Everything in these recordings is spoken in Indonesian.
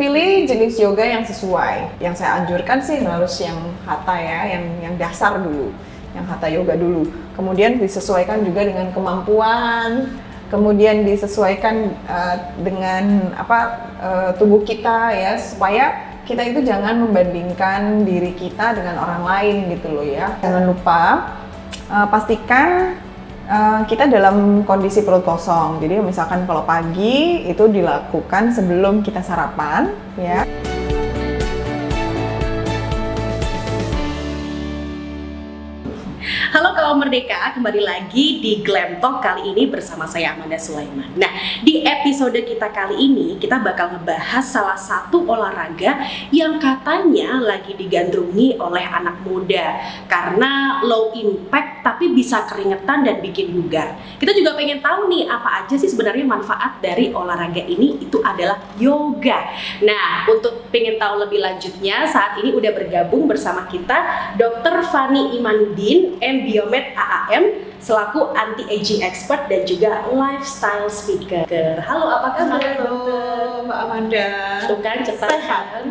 pilih jenis yoga yang sesuai. Yang saya anjurkan sih harus yang hatha ya, yang dasar dulu, yang hatha yoga dulu. Kemudian disesuaikan juga dengan kemampuan, kemudian disesuaikan dengan tubuh kita ya, supaya kita itu jangan membandingkan diri kita dengan orang lain gitu loh ya. Jangan lupa pastikan kita dalam kondisi perut kosong. Jadi misalkan kalau pagi itu dilakukan sebelum kita sarapan ya. Halo kaum merdeka, kembali lagi di Glam Talk kali ini bersama saya Amanda Sulaiman. Nah, di episode kita kali ini kita bakal ngebahas salah satu olahraga yang katanya lagi digandrungi oleh anak muda karena low impact tapi bisa keringetan dan bikin bugar. Kita juga pengen tahu nih apa aja sih sebenarnya manfaat dari olahraga ini, itu adalah yoga. Nah, untuk pengen tahu lebih lanjutnya saat ini udah bergabung bersama kita Dr. Fani Imanuddin, Biomed AAM, selaku anti-aging expert dan juga lifestyle speaker. Halo, apa kabar? Halo Mbak Amanda. Tuh kan, cepat. Sehat.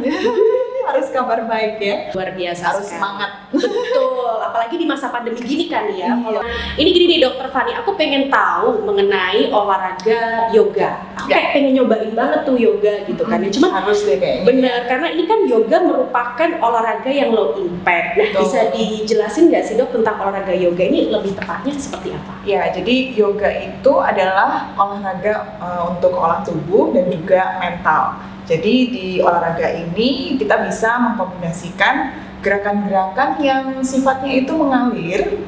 Harus kabar baik ya. Luar biasa. Harus semangat. Betul, apalagi di masa pandemi gini kan ya. Iya. Ini gini nih Dokter Fani, aku pengen tahu mengenai olahraga yoga. Aku kayak pengen nyobain banget tuh yoga gitu kan. Cuman harus deh kayaknya. bener, karena ini kan yoga merupakan olahraga yang low impact. Nah, Betul. bisa dijelasin nggak sih Dok tentang olahraga yoga ini lebih tepatnya seperti apa? Ya, jadi yoga itu adalah olahraga untuk olah tubuh dan juga mental. Jadi di olahraga ini kita bisa mengkombinasikan gerakan-gerakan yang sifatnya itu mengalir,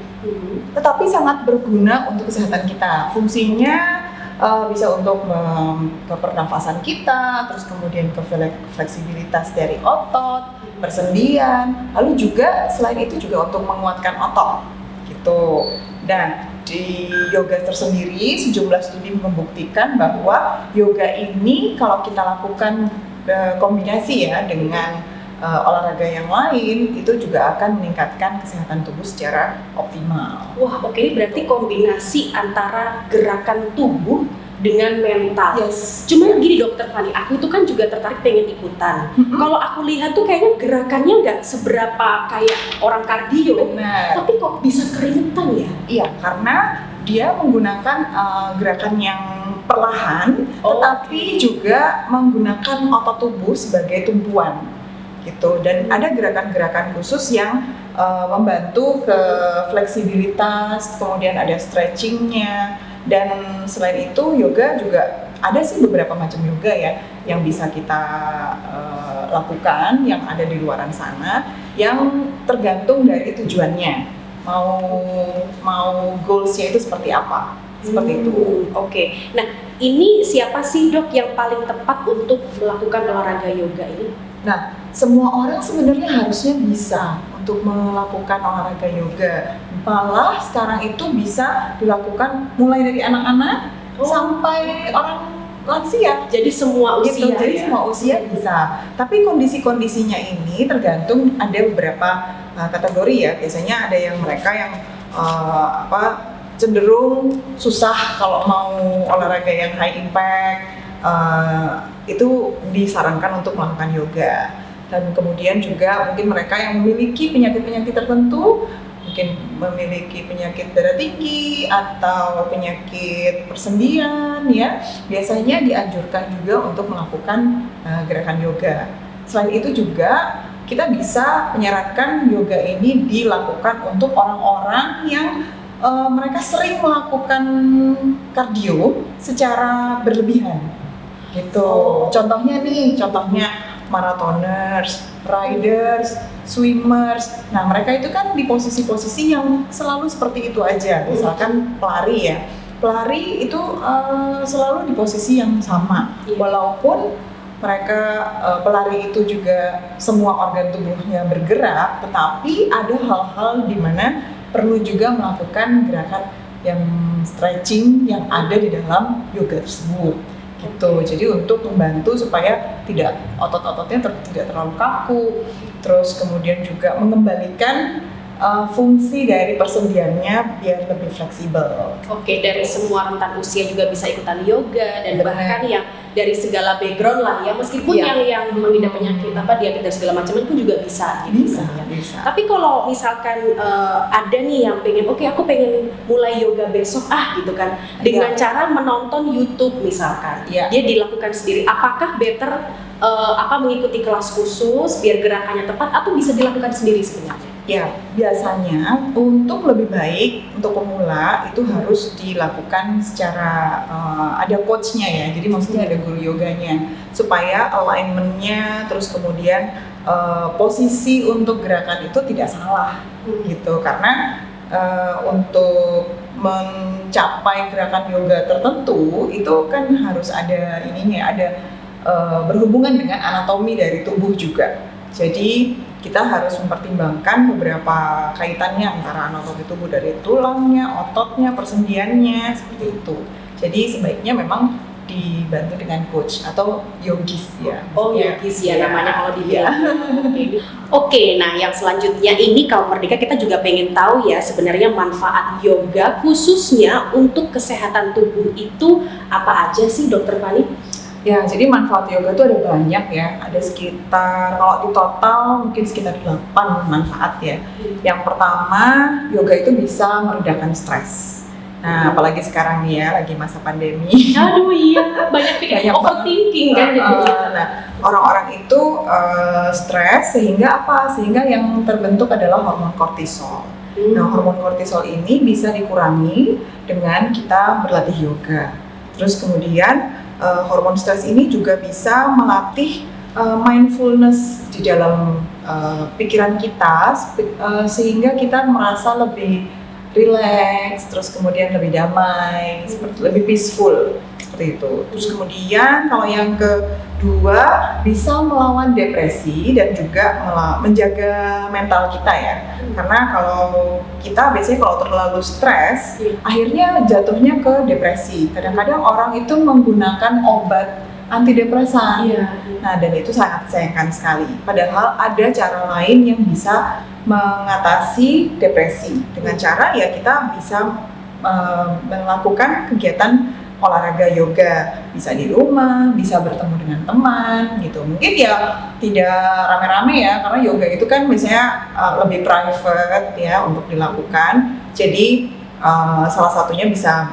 tetapi sangat berguna untuk kesehatan kita. Fungsinya bisa untuk ke pernafasan kita, terus kemudian ke fleksibilitas dari otot, persendian, lalu juga selain itu juga untuk menguatkan otot, gitu. Dan di yoga tersendiri sejumlah studi membuktikan bahwa yoga ini kalau kita lakukan kombinasi ya dengan olahraga yang lain itu juga akan meningkatkan kesehatan tubuh secara optimal. Wah, oke, ini berarti kombinasi antara gerakan tubuh dengan mental. Yes. Cuman gini Dokter Fani, aku itu kan juga tertarik pengen ikutan. Kalau aku lihat tuh kayaknya gerakannya nggak seberapa kayak orang kardio. Benar. Tapi kok bisa keringetan ya? Iya, karena dia menggunakan gerakan yang perlahan, tetapi juga menggunakan otot tubuh sebagai tumpuan, gitu. Dan ada gerakan-gerakan khusus yang membantu ke fleksibilitas, kemudian ada stretchingnya, dan selain itu yoga juga ada sih beberapa macam yoga ya yang bisa kita lakukan yang ada di luaran sana, yang tergantung dari tujuannya. Mau goalsnya itu seperti apa, seperti itu. Oke. Nah, ini siapa sih Dok yang paling tepat untuk melakukan olahraga yoga ini? Nah, semua orang sebenarnya harusnya bisa untuk melakukan olahraga yoga. Malah sekarang itu bisa dilakukan mulai dari anak-anak sampai orang lansia. Jadi semua usia Gitu, jadi ya? semua usia bisa. Tapi kondisi-kondisinya ini tergantung, ada beberapa kategori ya. Biasanya ada yang mereka yang cenderung susah kalau mau olahraga yang high impact, itu disarankan untuk melakukan yoga. Dan kemudian juga mungkin mereka yang memiliki penyakit-penyakit tertentu, mungkin memiliki penyakit darah tinggi atau penyakit persendian ya, biasanya dianjurkan juga untuk melakukan gerakan yoga. Selain itu juga kita bisa menyarankan yoga ini dilakukan untuk orang-orang yang mereka sering melakukan kardio secara berlebihan gitu. Contohnya marathoners, riders, swimmers. Nah, mereka itu kan di posisi-posisi yang selalu seperti itu aja. Misalkan pelari ya. Pelari itu selalu di posisi yang sama. Walaupun mereka pelari itu juga semua organ tubuhnya bergerak, tetapi ada hal-hal di mana perlu juga melakukan gerakan yang stretching yang ada di dalam yoga tersebut. Gitu. Jadi untuk membantu supaya tidak otot-ototnya tidak terlalu kaku, terus kemudian juga mengembalikan fungsi dari persendiannya biar lebih fleksibel. Oke, dari semua rentan usia juga bisa ikutan yoga dan Benar. bahkan yang dari segala background lah ya, meskipun Iya. yang mengidap penyakit diabetes dan segala macam itu juga bisa gitu. Bisa. Tapi kalau misalkan ada nih yang pengen, oke aku pengen mulai yoga besok gitu kan, dengan cara menonton YouTube misalkan, Iya. dia dilakukan sendiri. Apakah better mengikuti kelas khusus biar gerakannya tepat atau bisa dilakukan sendiri sebenarnya? Ya, biasanya untuk lebih baik untuk pemula itu harus dilakukan secara ada coachnya ya, jadi maksudnya ada guru yoganya supaya alignmentnya, terus kemudian posisi untuk gerakan itu tidak salah gitu, karena untuk mencapai gerakan yoga tertentu itu kan harus ada berhubungan dengan anatomi dari tubuh juga. Jadi kita harus mempertimbangkan beberapa kaitannya antara anatomi tubuh dari tulangnya, ototnya, persendiannya, seperti itu. Jadi sebaiknya memang dibantu dengan coach atau yogis ya. Oh, yogis ya namanya kalau dibilang. Oke, nah yang selanjutnya ini kalau Merdeka kita juga pengen tahu ya sebenarnya manfaat yoga khususnya untuk kesehatan tubuh itu apa aja sih Dokter Fani? Ya, jadi manfaat yoga itu ada banyak ya. Ada sekitar, kalau di total mungkin sekitar 8 manfaat ya. Yang pertama, yoga itu bisa meredakan stres. Nah, apalagi sekarang nih ya, lagi masa pandemi. Aduh iya, banyak pikiran, overthinking kan jadi. Nah, orang-orang itu stres sehingga apa? Sehingga yang terbentuk adalah hormon kortisol. Nah, hormon kortisol ini bisa dikurangi dengan kita berlatih yoga. Terus kemudian hormon stres ini juga bisa melatih mindfulness di dalam pikiran kita sehingga kita merasa lebih relax, terus kemudian lebih damai, lebih peaceful seperti itu. Terus kemudian kalau yang kedua bisa melawan depresi dan juga menjaga mental kita ya. Karena kalau kita biasanya kalau terlalu stres, akhirnya jatuhnya ke depresi. Kadang-kadang orang itu menggunakan obat antidepresan. Nah, dan itu sangat disayangkan sekali. Padahal ada cara lain yang bisa mengatasi depresi. Dengan cara ya kita bisa melakukan kegiatan olahraga yoga, bisa di rumah, bisa bertemu dengan teman gitu. Mungkin ya tidak rame-rame ya, karena yoga itu kan biasanya lebih private ya untuk dilakukan. Jadi salah satunya bisa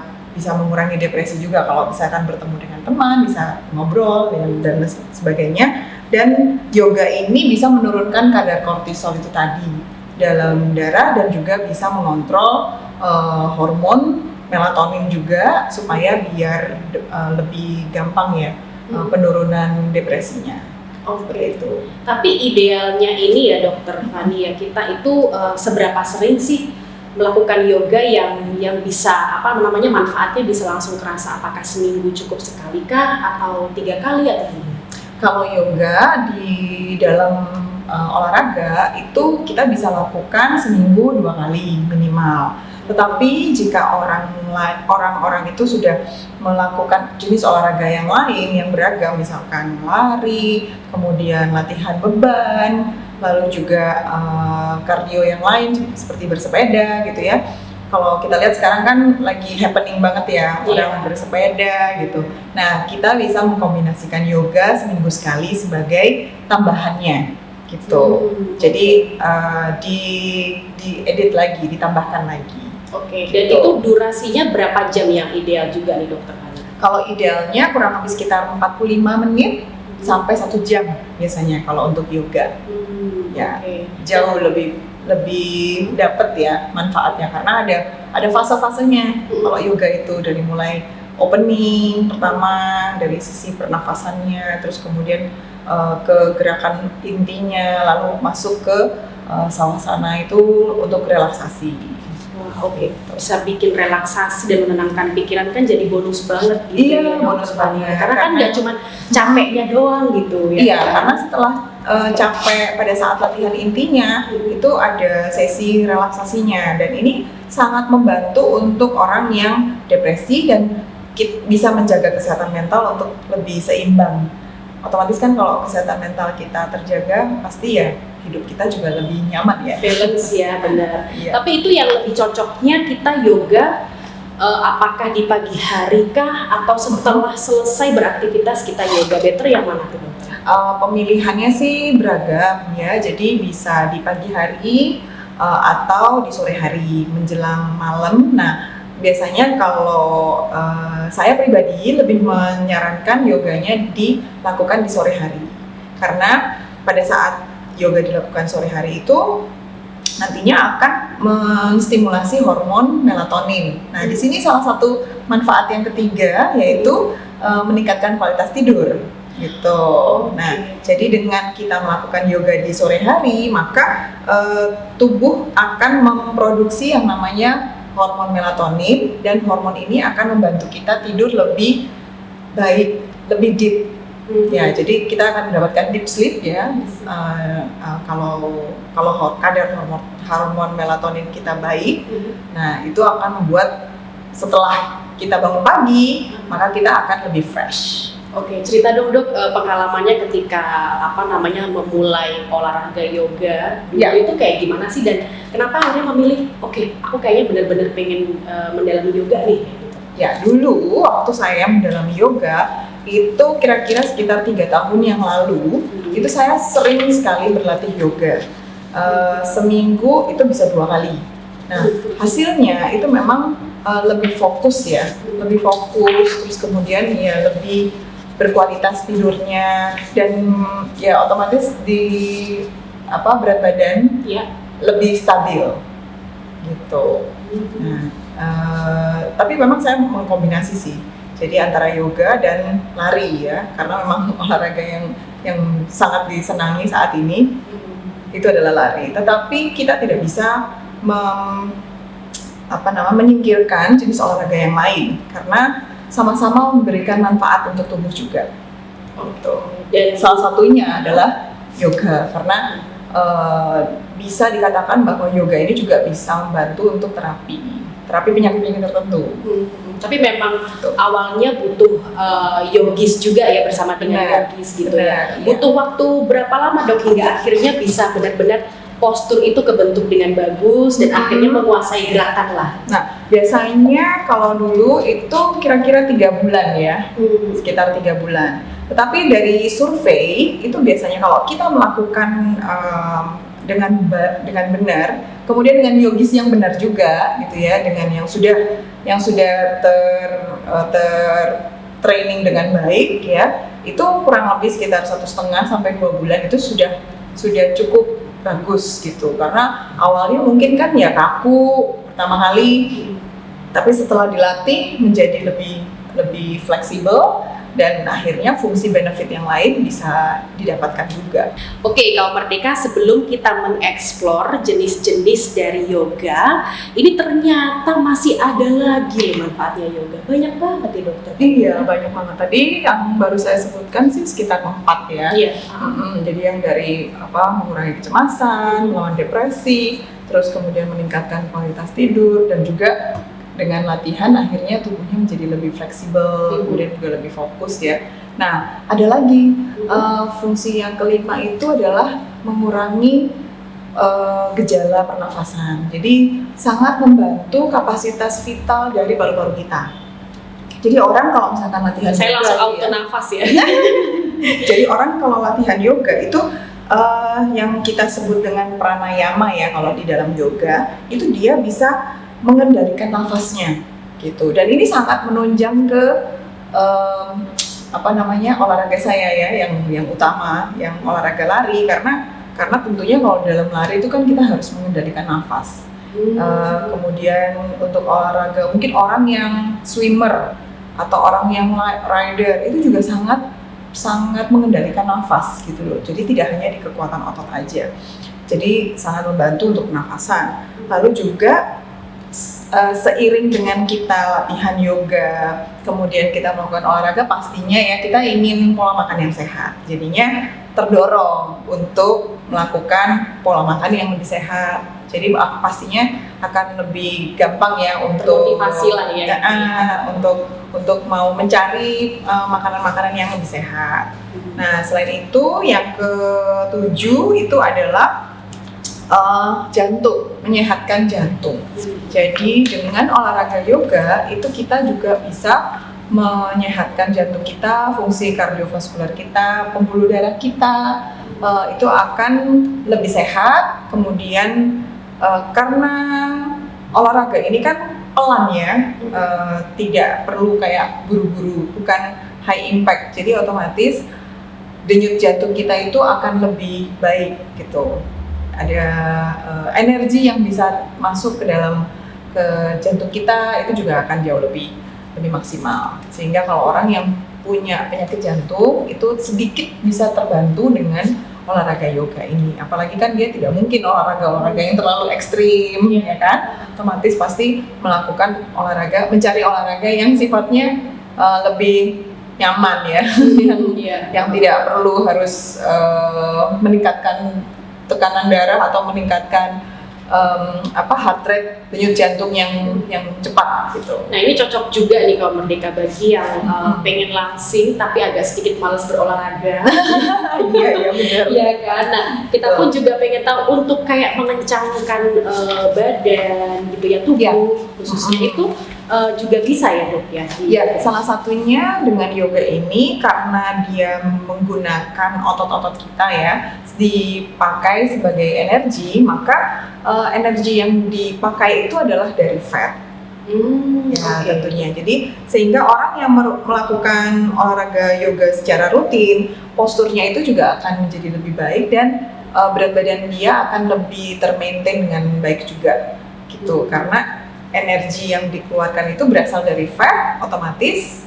mengurangi depresi juga kalau misalkan bertemu dengan teman, bisa ngobrol dan sebagainya. Dan yoga ini bisa menurunkan kadar kortisol itu tadi dalam darah dan juga bisa mengontrol hormon melatonin juga supaya biar lebih gampang ya penurunan depresinya. Seperti itu. Tapi idealnya ini ya Dokter Fani ya, kita itu seberapa sering sih melakukan yoga yang bisa manfaatnya bisa langsung terasa? Apakah seminggu cukup sekali kah atau 3 kali atau gimana? Kalau yoga di dalam olahraga itu kita bisa lakukan seminggu 2 kali minimal. Tetapi jika orang-orang itu sudah melakukan jenis olahraga yang lain yang beragam, misalkan lari, kemudian latihan beban, lalu juga kardio yang lain seperti bersepeda gitu ya. Kalau kita lihat sekarang kan lagi happening banget ya, orang bersepeda gitu. Nah, kita bisa mengkombinasikan yoga seminggu sekali sebagai tambahannya gitu. Jadi diedit lagi, ditambahkan lagi. Oke, dan itu durasinya berapa jam yang ideal juga nih Dokter Fani? Kalau idealnya kurang lebih sekitar 45 menit sampai 1 jam biasanya kalau untuk yoga. Ya, jauh lebih dapat ya manfaatnya karena ada fase-fasenya. Kalau yoga itu dari mulai opening pertama dari sisi pernafasannya, terus kemudian ke gerakan intinya, lalu masuk ke sawasana itu untuk relaksasi. Oke, bisa bikin relaksasi dan menenangkan pikiran kan jadi bonus banget gitu. Iya, bonus banget. Karena kan nggak cuma capeknya doang gitu ya. Iya, karena setelah capek pada saat latihan intinya itu ada sesi relaksasinya dan ini sangat membantu untuk orang yang depresi dan bisa menjaga kesehatan mental untuk lebih seimbang otomatis kan kalau kesehatan mental kita terjaga, pasti ya hidup kita juga lebih nyaman ya. Balance ya, benar. Iya. Tapi itu yang lebih cocoknya kita yoga apakah di pagi hari kah atau setelah selesai beraktivitas kita yoga, better yang mana tuh dokter? Pemilihannya sih beragam ya, jadi bisa di pagi hari atau di sore hari menjelang malam. Nah, biasanya kalau saya pribadi lebih menyarankan yoganya dilakukan di sore hari, karena pada saat yoga dilakukan sore hari itu nantinya akan menstimulasi hormon melatonin. Nah, di sini salah satu manfaat yang ketiga yaitu meningkatkan kualitas tidur. Gitu. Nah, jadi dengan kita melakukan yoga di sore hari, maka tubuh akan memproduksi yang namanya hormon melatonin, dan hormon ini akan membantu kita tidur lebih baik, lebih deep. Ya, jadi kita akan mendapatkan deep sleep ya. Kalau kadar hormon melatonin kita baik, nah itu akan membuat setelah kita bangun pagi, maka kita akan lebih fresh. Oke, cerita dong dok pengalamannya ketika memulai olahraga yoga dulu itu kayak gimana sih, dan kenapa akhirnya memilih aku kayaknya benar-benar pengen mendalami yoga nih gitu. Ya, dulu waktu saya mendalami yoga itu kira-kira sekitar 3 tahun yang lalu, itu saya sering sekali berlatih yoga. Seminggu itu bisa 2 kali. Nah, hasilnya itu memang lebih fokus ya, terus kemudian ya lebih berkualitas tidurnya, dan ya otomatis di berat badan lebih stabil gitu. Nah, tapi memang saya mengkombinasi sih, jadi antara yoga dan lari ya, karena memang olahraga yang sangat disenangi saat ini itu adalah lari. Tetapi kita tidak bisa menyingkirkan jenis olahraga yang lain, karena sama-sama memberikan manfaat untuk tubuh juga. Dan salah satunya adalah yoga, karena bisa dikatakan bahwa yoga ini juga bisa membantu untuk terapi penyakit-penyakit tertentu. Tapi memang awalnya butuh yogis juga ya, bersama dengan yogis gitu ya. Butuh waktu berapa lama dok hingga akhirnya bisa benar-benar postur itu kebentuk dengan bagus dan akhirnya menguasai gerakan lah? Nah, biasanya kalau dulu itu kira-kira 3 bulan ya, sekitar 3 bulan. Tetapi dari survei itu biasanya kalau kita melakukan dengan benar, kemudian dengan yogis yang benar juga gitu ya, dengan yang sudah training dengan baik ya, itu kurang lebih sekitar 1,5 sampai 2 bulan itu sudah cukup bagus gitu. Karena awalnya mungkin kan ya kaku pertama kali, tapi setelah dilatih menjadi lebih fleksibel, dan akhirnya fungsi benefit yang lain bisa didapatkan juga. Oke, kalau Merdeka, sebelum kita mengeksplor jenis-jenis dari yoga, ini ternyata masih ada lagi manfaatnya yoga. Banyak banget ya dokter? Iya, banyak banget. Tadi yang baru saya sebutkan sih sekitar 4 ya. Iya. Jadi yang dari mengurangi kecemasan, melawan depresi, terus kemudian meningkatkan kualitas tidur, dan juga dengan latihan akhirnya tubuhnya menjadi lebih fleksibel, kemudian juga lebih fokus ya. Nah, ada lagi fungsi yang kelima itu adalah mengurangi gejala pernafasan. Jadi sangat membantu kapasitas vital dari paru-paru kita. Jadi orang kalau misalkan latihan saya yoga, langsung auto nafas ya. Jadi orang kalau latihan yoga itu yang kita sebut dengan pranayama ya, kalau di dalam yoga itu dia bisa mengendalikan nafasnya gitu, dan ini sangat menunjang ke olahraga saya ya, yang utama, yang olahraga lari, karena tentunya kalau dalam lari itu kan kita harus mengendalikan nafas. Kemudian untuk olahraga mungkin orang yang swimmer atau orang yang rider itu juga sangat mengendalikan nafas gitu loh. Jadi tidak hanya di kekuatan otot aja, jadi sangat membantu untuk pernafasan. Lalu juga seiring dengan kita latihan yoga, kemudian kita melakukan olahraga, pastinya ya kita ingin pola makan yang sehat. Jadinya terdorong untuk melakukan pola makan yang lebih sehat. Jadi pastinya akan lebih gampang ya untuk Motivasi lah ya. Untuk mau mencari makanan-makanan yang lebih sehat. Nah, selain itu yang ketujuh itu adalah jantung, menyehatkan jantung. Jadi dengan olahraga yoga itu kita juga bisa menyehatkan jantung kita, fungsi kardiovaskular kita, pembuluh darah kita itu akan lebih sehat. Kemudian karena olahraga ini kan pelan ya, tidak perlu kayak buru-buru, bukan high impact. Jadi otomatis denyut jantung kita itu akan lebih baik gitu. Ada energi yang bisa masuk ke dalam jantung kita itu juga akan jauh lebih maksimal. Sehingga kalau orang yang punya penyakit jantung itu sedikit bisa terbantu dengan olahraga yoga ini. Apalagi kan dia tidak mungkin olahraga yang terlalu ekstrim, ya kan? Otomatis pasti melakukan mencari olahraga yang sifatnya lebih nyaman ya, yang tidak perlu harus meningkatkan tekanan darah atau meningkatkan heart rate, denyut jantung yang cepat gitu. Nah ini cocok juga nih kalau Merdeka bagi yang pengen langsing tapi agak sedikit malas berolahraga. Iya benar. Iya kan. Nah kita pun juga pengen tahu untuk kayak mengencangkan badan gitu ya, tubuh khususnya itu juga bisa ya dok ya? Iya, salah satunya dengan yoga ini karena dia menggunakan otot-otot kita ya, dipakai sebagai energi, maka energi yang dipakai itu adalah dari fat. Tentunya. Jadi sehingga orang yang melakukan olahraga yoga secara rutin, posturnya itu juga akan menjadi lebih baik dan berat badan dia akan lebih termaintain dengan baik juga gitu. Karena energi yang dikeluarkan itu berasal dari fat, otomatis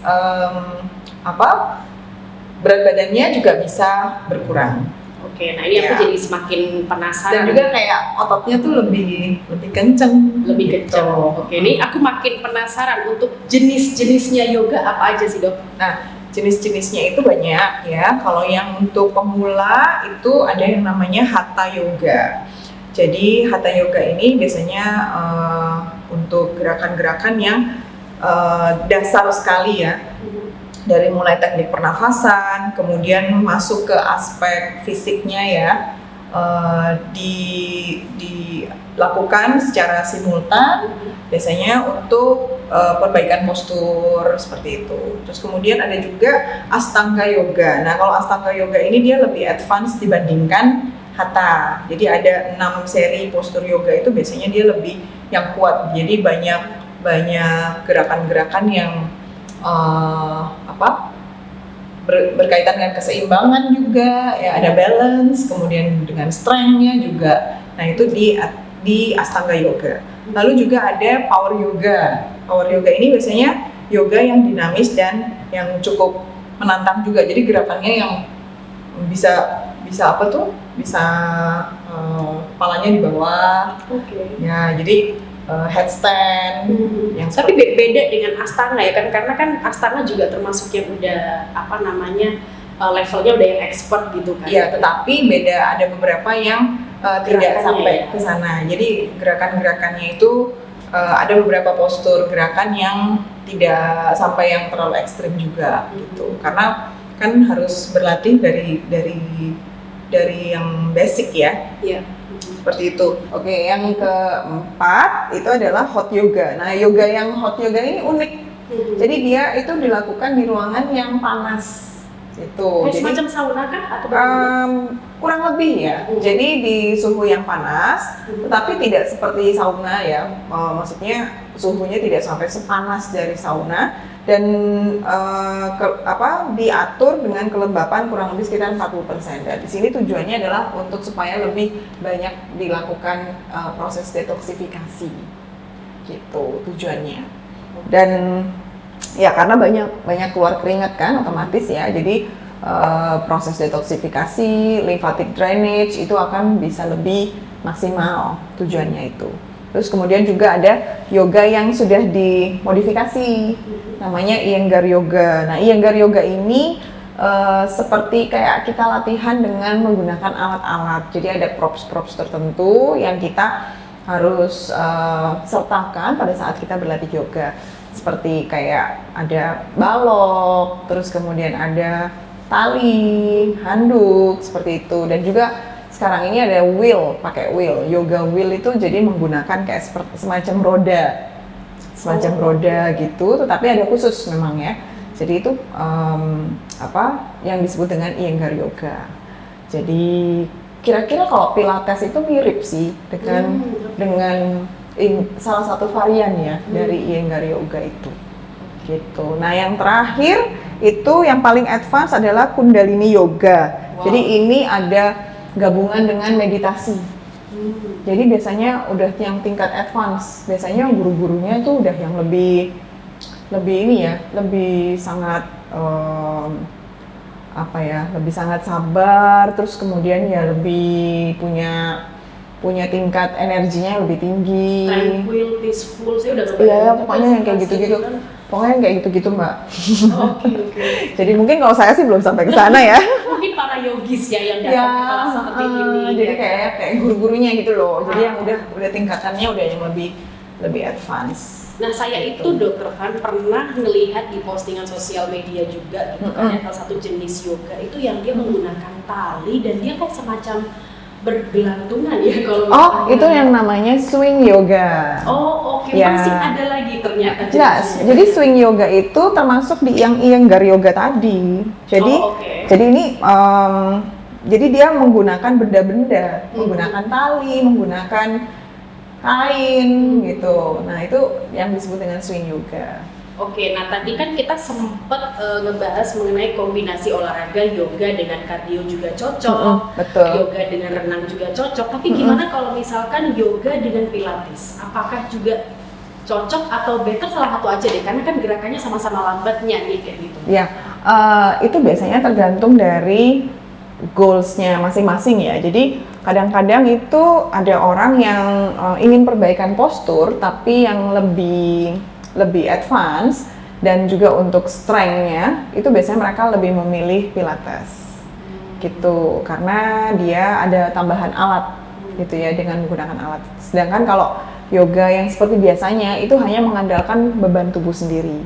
berat badannya juga bisa berkurang. Oke, nah ini aku jadi semakin penasaran. Dan juga kayak ototnya tuh lebih kenceng. Lebih kenceng. Oke, ini aku makin penasaran untuk jenis-jenisnya yoga apa aja sih dok? Nah, jenis-jenisnya itu banyak ya. Kalau yang untuk pemula itu ada yang namanya Hatha Yoga. Jadi Hatha Yoga ini biasanya untuk gerakan-gerakan yang dasar sekali ya. Dari mulai teknik pernafasan, kemudian masuk ke aspek fisiknya ya, dilakukan secara simultan, biasanya untuk perbaikan postur seperti itu. Terus kemudian ada juga Ashtanga Yoga. Nah kalau Ashtanga Yoga ini dia lebih advance dibandingkan Hatha. Jadi ada 6 seri postur yoga itu biasanya dia lebih yang kuat. Jadi banyak gerakan-gerakan yang berkaitan dengan keseimbangan juga ya, ada balance, kemudian dengan strength-nya juga. Nah itu di Ashtanga Yoga. Lalu juga ada Power Yoga. Power Yoga ini biasanya yoga yang dinamis dan yang cukup menantang juga. Jadi gerakannya yang bisa kepalanya di bawah. Ya jadi headstand. Tapi beda dengan Ashtanga ya kan, karena kan Ashtanga juga termasuk yang udah levelnya udah yang expert gitu kan. Iya, tetapi beda, ada beberapa yang tidak sampai ke sana. Jadi gerakan-gerakannya itu ada beberapa postur gerakan yang tidak sampai yang terlalu ekstrim juga gitu. Karena kan harus berlatih dari yang basic ya. Iya. Seperti itu. Oke, yang keempat itu adalah hot yoga. Nah, yoga yang hot yoga ini unik. Jadi dia itu dilakukan di ruangan yang panas. Itu. Jadi semacam sauna kah atau kurang lebih ya. Jadi di suhu yang panas, tetapi tidak seperti sauna ya. Maksudnya suhunya tidak sampai sepanas dari sauna. Dan diatur dengan kelembapan kurang lebih sekitar 40%. Dan di sini tujuannya adalah untuk supaya lebih banyak dilakukan proses detoksifikasi, gitu tujuannya. Dan ya karena banyak keluar keringat kan otomatis ya, jadi proses detoksifikasi, lymphatic drainage itu akan bisa lebih maksimal tujuannya itu. Terus kemudian juga ada yoga yang sudah dimodifikasi, namanya Iyengar Yoga. Nah, Iyengar Yoga ini seperti kayak kita latihan dengan menggunakan alat-alat. Jadi ada props tertentu yang kita harus sertakan pada saat kita berlatih yoga. Seperti kayak ada balok, terus kemudian ada tali, handuk, seperti itu. Dan juga sekarang ini ada wheel, pakai wheel. Yoga wheel itu jadi menggunakan kayak semacam roda gitu, tetapi ada khusus memang ya. Jadi itu yang disebut dengan Iyengar yoga. Jadi kira-kira kalau Pilates itu mirip sih dengan salah satu varian ya dari Iyengar yoga itu. Gitu. Nah, yang terakhir itu yang paling advance adalah Kundalini yoga. Wow. Jadi ini ada gabungan dengan meditasi. Jadi biasanya udah yang tingkat advance. Biasanya guru-gurunya tuh udah yang lebih ini ya, lebih sangat lebih sangat sabar, terus kemudian ya lebih punya tingkat energinya lebih tinggi. Tranquil, peaceful, saya udah Iya, pokoknya yang kayak gitu-gitu. Pokoknya yang kayak gitu-gitu, Mbak. Oke. Jadi mungkin kalau saya sih belum sampai ke sana ya. Mungkin para yogis ya yang datang ke kelas seperti ini. Jadi kayak guru-gurunya gitu loh. Jadi yang udah tingkatannya udah yang lebih advance. Nah, saya itu Dokter Van pernah melihat di postingan sosial media juga gitu kan, salah satu jenis yoga itu yang dia menggunakan tali dan dia kayak semacam bergelantungan ya kalau itu yang namanya swing yoga. Oke. Masih ada lagi ternyata jenisnya. Jadi swing yoga itu termasuk di yang Iyengar yoga tadi. Jadi jadi ini jadi dia menggunakan benda-benda, menggunakan tali, menggunakan kain gitu. Nah, itu yang disebut dengan swing yoga. Oke, nah tadi kan kita sempat ngebahas mengenai kombinasi olahraga yoga dengan kardio juga cocok, betul. Yoga dengan renang juga cocok. Tapi gimana kalau misalkan yoga dengan pilates? Apakah juga cocok atau better salah satu aja deh? Karena kan gerakannya sama-sama lambatnya nih kayak gitu. Ya, itu biasanya tergantung dari goals-nya masing-masing ya. Jadi kadang-kadang itu ada orang yang ingin perbaikan postur tapi yang lebih advance dan juga untuk strength-nya itu biasanya mereka lebih memilih pilates gitu karena dia ada tambahan alat gitu ya dengan menggunakan alat. Sedangkan kalau yoga yang seperti biasanya itu hanya mengandalkan beban tubuh sendiri.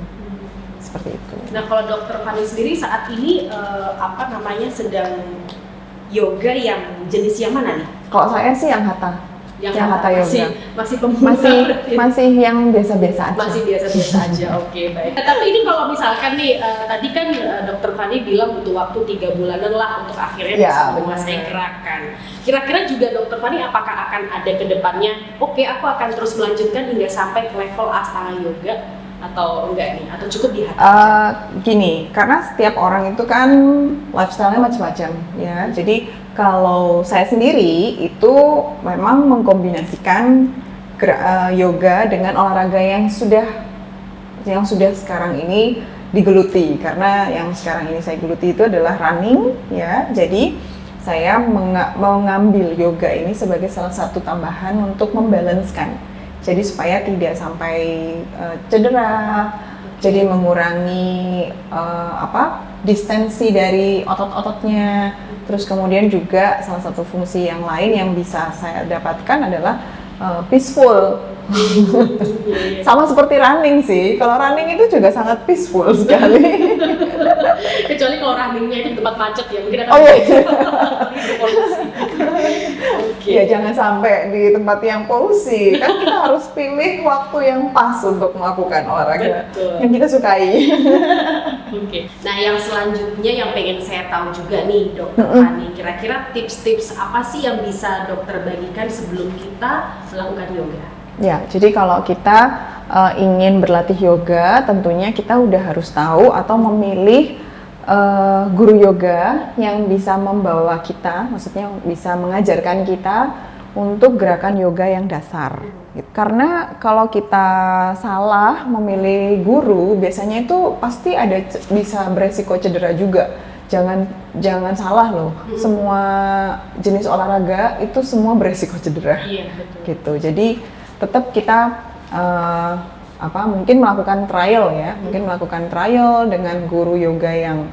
Seperti itu. Nah, kalau Dokter Fani sendiri saat ini sedang yoga yang jenis yang mana nih? Kalau saya sih yang hatha. Yang hatha yoga. Masih pemula. Masih yang biasa-biasa aja. Masih biasa-biasa aja. Oke, baik. Tapi ini kalau misalkan nih tadi kan Dokter Fani bilang butuh waktu 3 bulanan lah untuk akhirnya bisa menguasai gerakan. Kira-kira juga Dokter Fani apakah akan ada ke depannya? Oke, aku akan terus melanjutkan hingga sampai ke level Astanga Yoga atau enggak nih? Atau cukup di hati? Gini, karena setiap orang itu kan lifestyle-nya macam-macam ya. Jadi kalau saya sendiri itu memang mengkombinasikan yoga dengan olahraga yang sudah sekarang ini digeluti. Karena yang sekarang ini saya geluti itu adalah running ya. Jadi saya mengambil yoga ini sebagai salah satu tambahan untuk membalanskan. Jadi supaya tidak sampai cedera, jadi mengurangi distensi dari otot-ototnya. Terus kemudian juga salah satu fungsi yang lain yang bisa saya dapatkan adalah peaceful. Sama seperti running sih. Kalau running itu juga sangat peaceful sekali. Kecuali kalau runningnya itu di tempat macet ya, mungkin akan Ya jangan sampai di tempat yang polusi. Kan kita harus pilih waktu yang pas untuk melakukan olahraga yang kita sukai. Oke. Nah, yang selanjutnya yang pengen saya tahu juga nih, Dokter Fani, kira-kira tips-tips apa sih yang bisa dokter bagikan sebelum kita melakukan yoga? Ya, jadi kalau kita ingin berlatih yoga, tentunya kita udah harus tahu atau memilih guru yoga yang bisa membawa kita, maksudnya bisa mengajarkan kita untuk gerakan yoga yang dasar. Karena kalau kita salah memilih guru, biasanya itu pasti bisa beresiko cedera juga. Jangan salah loh. Semua jenis olahraga itu semua beresiko cedera. Iya, betul. Gitu. Jadi tetap kita mungkin melakukan trial ya, mungkin melakukan trial dengan guru yoga yang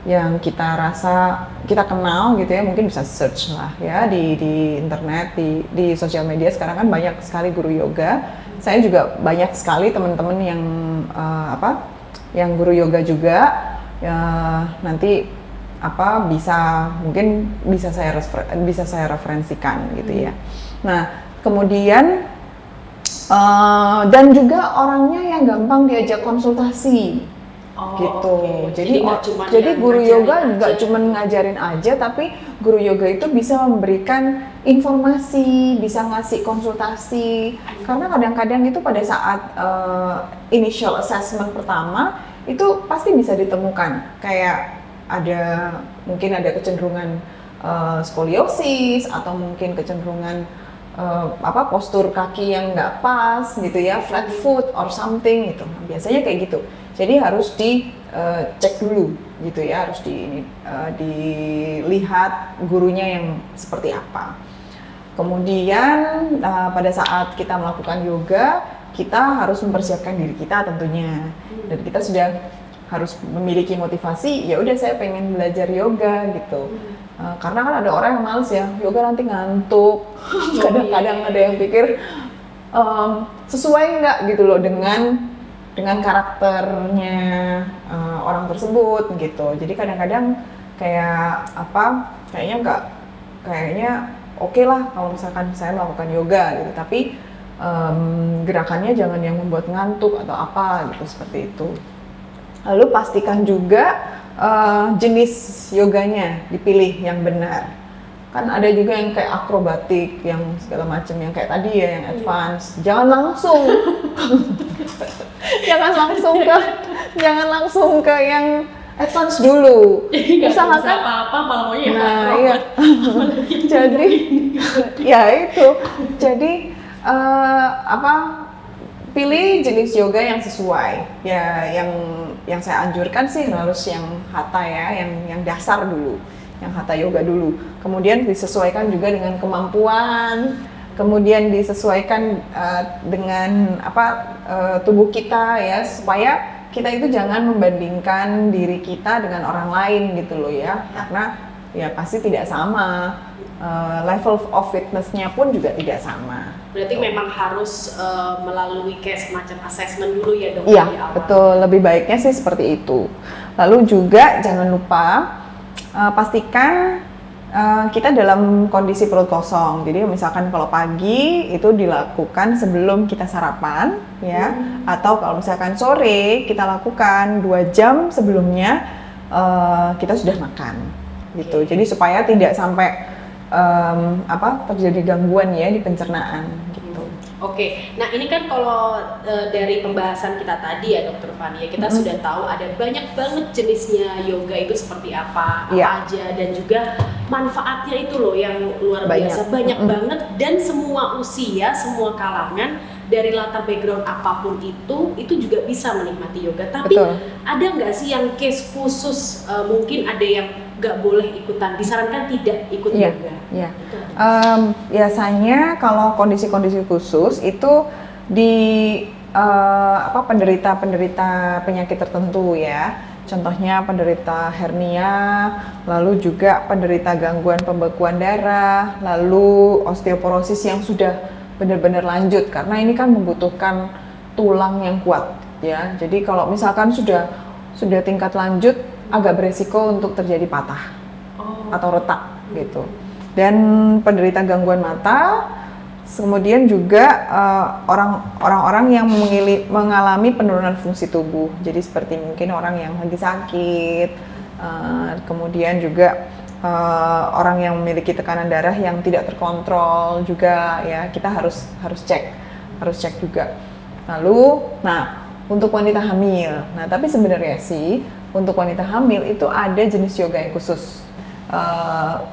yang kita rasa kita kenal gitu ya, mungkin bisa search lah ya di internet, di sosial media sekarang kan banyak sekali guru yoga. Saya juga banyak sekali teman-teman yang yang guru yoga juga ya, nanti mungkin bisa saya referensikan gitu ya. Nah kemudian dan juga orangnya yang gampang diajak konsultasi. Gitu. Okay. Jadi guru yoga nggak cuma ngajarin aja, tapi guru yoga itu bisa memberikan informasi, bisa ngasih konsultasi. Karena kadang-kadang itu pada saat initial assessment pertama itu pasti bisa ditemukan kayak mungkin ada kecenderungan skoliosis atau mungkin kecenderungan postur kaki yang nggak pas gitu ya, flat foot or something gitu. Biasanya kayak gitu. Jadi harus dicek dulu gitu ya, harus dilihat gurunya yang seperti apa. Kemudian pada saat kita melakukan yoga, kita harus mempersiapkan diri kita tentunya. Dan kita sudah harus memiliki motivasi, ya udah saya pengen belajar yoga gitu. Karena kan ada orang yang males ya, yoga nanti ngantuk. Kadang-kadang ada yang pikir sesuai nggak gitu loh dengan karakternya orang tersebut gitu. Jadi kadang-kadang kayaknya oke lah kalau misalkan saya melakukan yoga gitu, tapi gerakannya jangan yang membuat ngantuk atau apa gitu, seperti itu. Lalu pastikan juga jenis yoganya dipilih yang benar. Kan ada juga yang kayak akrobatik, yang segala macam, yang kayak tadi ya, yang advance. Jangan langsung ke yang advance dulu. Usahakan apa-apa malah maunya akrobat. Jadi ya itu. Jadi pilih jenis yoga yang sesuai. Ya yang saya anjurkan sih harus yang hatha ya, yang dasar dulu. Yang hatha yoga dulu, kemudian disesuaikan juga dengan kemampuan, kemudian disesuaikan dengan tubuh kita ya, supaya kita itu jangan membandingkan diri kita dengan orang lain gitu loh ya, karena ya pasti tidak sama, level of fitness-nya pun juga tidak sama. Berarti memang harus melalui kayak semacam assessment dulu ya dok? Iya betul, lebih baiknya sih seperti itu. Lalu juga jangan lupa pastikan kita dalam kondisi perut kosong. Jadi misalkan kalau pagi itu dilakukan sebelum kita sarapan ya, atau kalau misalkan sore kita lakukan 2 jam sebelumnya kita sudah makan gitu. Jadi supaya tidak sampai terjadi gangguan ya di pencernaan gitu. Oke, nah ini kan kalau dari pembahasan kita tadi ya Dokter Fani, ya kita sudah tahu ada banyak banget jenisnya yoga itu seperti apa aja, dan juga manfaatnya itu loh yang luar biasa banyak banget, dan semua usia, semua kalangan, dari latar background apapun itu juga bisa menikmati yoga. Tapi ada nggak sih yang case khusus, mungkin ada yang nggak boleh ikutan, disarankan tidak ikut yoga? Iya. Biasanya kalau kondisi-kondisi khusus itu di penderita penyakit tertentu ya. Contohnya penderita hernia, lalu juga penderita gangguan pembekuan darah, lalu osteoporosis yang sudah benar-benar lanjut, karena ini kan membutuhkan tulang yang kuat ya. Jadi kalau misalkan sudah tingkat lanjut, agak beresiko untuk terjadi patah atau retak gitu. Dan penderita gangguan mata, kemudian juga orang-orang yang mengalami penurunan fungsi tubuh. Jadi seperti mungkin orang yang lagi sakit, kemudian juga orang yang memiliki tekanan darah yang tidak terkontrol juga ya, kita harus cek juga. Lalu, untuk wanita hamil, tapi sebenarnya sih untuk wanita hamil itu ada jenis yoga yang khusus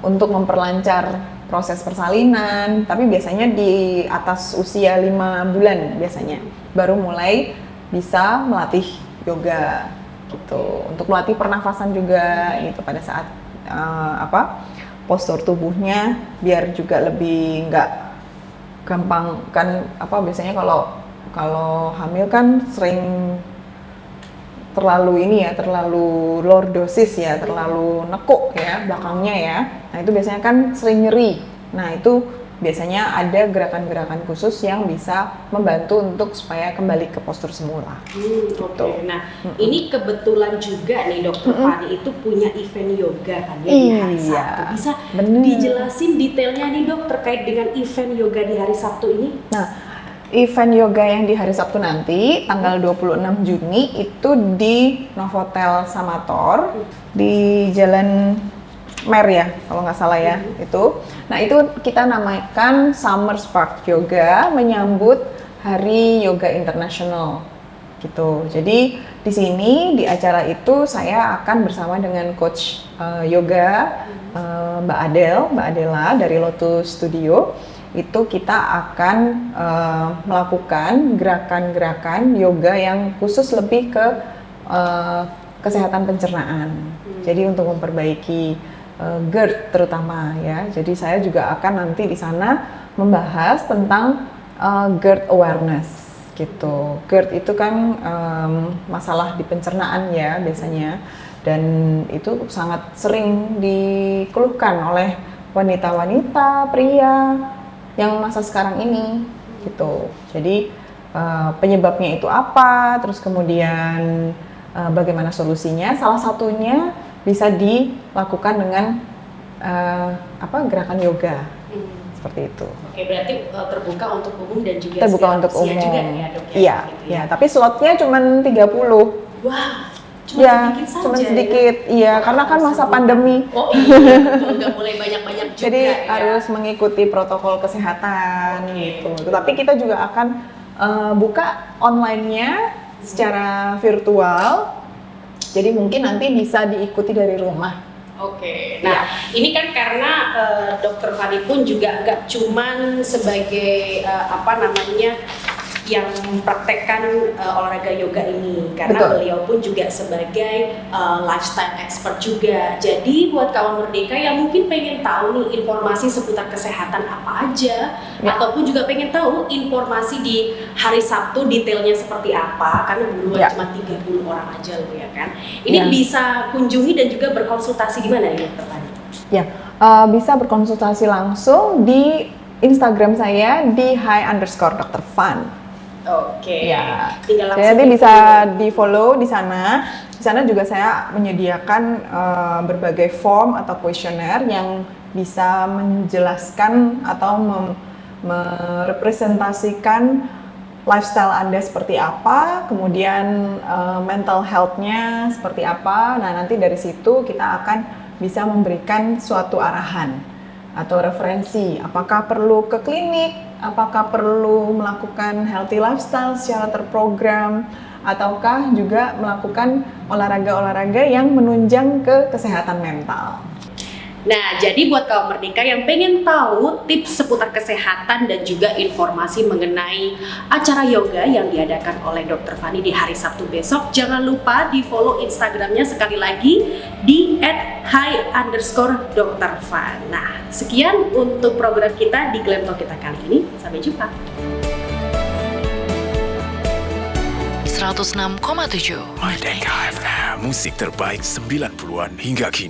untuk memperlancar proses persalinan, tapi biasanya di atas usia 5 bulan biasanya baru mulai bisa melatih yoga gitu, untuk melatih pernafasan juga gitu pada saat postur tubuhnya biar juga lebih nggak gampang kan, biasanya kalau hamil kan sering terlalu lordosis ya, terlalu nekuk ya belakangnya ya. Nah itu biasanya kan sering nyeri. Nah itu biasanya ada gerakan-gerakan khusus yang bisa membantu untuk supaya kembali ke postur semula. Oke. Nah, ini kebetulan juga nih Dokter Fani itu punya event yoga kan ya di hari Sabtu. Bisa dijelasin detailnya nih Dok terkait dengan event yoga di hari Sabtu ini? Nah, event yoga yang di hari Sabtu nanti tanggal 26 Juni itu di Novotel Samator di Jalan Mer ya, kalau nggak salah ya itu. Nah itu kita namakan Summer Spark Yoga menyambut Hari Yoga Internasional gitu. Jadi di sini di acara itu saya akan bersama dengan coach yoga Mbak Adela dari Lotus Studio. Itu kita akan melakukan gerakan-gerakan yoga yang khusus lebih ke kesehatan pencernaan. Jadi untuk memperbaiki GERD terutama ya. Jadi saya juga akan nanti di sana membahas tentang GERD awareness gitu. GERD itu kan masalah di pencernaan ya biasanya, dan itu sangat sering dikeluhkan oleh wanita-wanita, pria yang masa sekarang ini gitu. Jadi penyebabnya itu apa, terus kemudian bagaimana solusinya? Salah satunya bisa dilakukan dengan gerakan yoga seperti itu. Oke, berarti terbuka untuk umum dan juga terbuka untuk umum juga ya Dok? Iya, gitu ya. Tapi slotnya cuma 30. Wah, sedikit saja. Cuma sedikit, iya, karena kan masa pandemi. Oh iya, nggak boleh banyak-banyak juga. Jadi ya. harus mengikuti protokol kesehatan gitu. Tetapi kita juga akan buka online-nya secara virtual. Jadi mungkin nanti bisa diikuti dari rumah. Oke, nah ini kan karena Dokter Fani pun juga nggak cuman sebagai yang mempraktekkan olahraga yoga ini, karena beliau pun juga sebagai lifestyle expert juga. Jadi buat kawan merdeka yang mungkin pengen tahu nih informasi seputar kesehatan apa aja, ataupun juga pengen tahu informasi di hari Sabtu detailnya seperti apa, karena duluan cuma 30 orang aja loh ya kan. Ini bisa kunjungi dan juga berkonsultasi di mana ya Dokter Fani? Ya, bisa berkonsultasi langsung di Instagram saya di @hi_Dr.Fan. Oke. Ya. Tinggal langsung. Jadi bisa di-follow di sana. Di sana juga saya menyediakan berbagai form atau kuesioner yang bisa menjelaskan atau merepresentasikan lifestyle Anda seperti apa, kemudian mental health-nya seperti apa. Nah, nanti dari situ kita akan bisa memberikan suatu arahan atau referensi, apakah perlu ke klinik, apakah perlu melakukan healthy lifestyle secara terprogram, ataukah juga melakukan olahraga-olahraga yang menunjang ke kesehatan mental. Nah, jadi buat kaum merdeka yang pengen tahu tips seputar kesehatan dan juga informasi mengenai acara yoga yang diadakan oleh Dokter Fani di hari Sabtu besok, jangan lupa di follow Instagramnya sekali lagi di @hi_Dr.Fan. Nah, sekian untuk program kita di Glam Talk kita kali ini. Sampai jumpa. 106,7 Merdeka FM, musik terbaik 90-an hingga kini.